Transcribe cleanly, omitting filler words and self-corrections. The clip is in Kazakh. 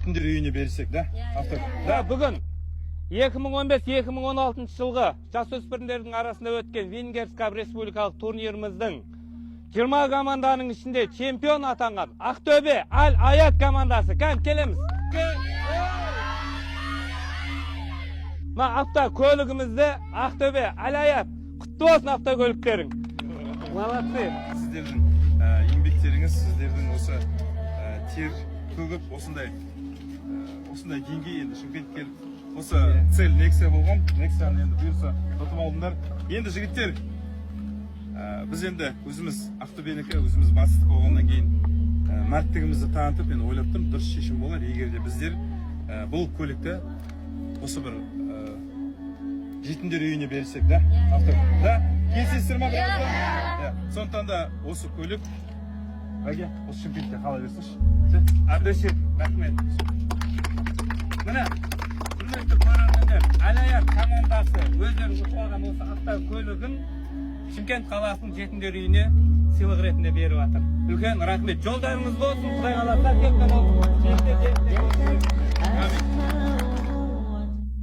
жетімдер үйіне берсек да. Бүгін 2015-2016 жылғы жасөспірімдердің арасында өткен Венгерс Кап республикалық турниріміздің 20 команданың ішінде чемпион атанған Ақтөбе Аль-Аят командасы. Кәм келеміз. Авто көлігімізді Ақтөбе Аль-Аят. Құтты болсын авто көліктерің. Молодцы. Сіздердің еңбектеріңіз, сіздердің осы тер төгіп осындай деңгей енді Шымкент келіп осы цель Nexia болған. Nexia-ны енді бұйырса ұтып алдыңдар. Енді жігіттер, біз енді өзіміз Ақтөбенікі, өзіміз бастық болғаннан кейін мәрттігімізді танытып, мен ойлап тұрмын, дұрыс шешім болар, егер де біздер бұл көлікті осы бір жетімдер үйіне берсек да. Келісесіздер ма? Сондықтан да осы көлік әге осы Шымкентте қала берсінші. Әбдішев, рахмет. Міне, құрметті көрермендер, Аль-Аят командасы өздері ұтып алған осы авто көлігін Шымкент қаласының жетімдер үйіне сыйлық ретінде беріп жатыр. Үлкен рахмет. Жолдарыңыз болсын, Құдай қаласа, тек қана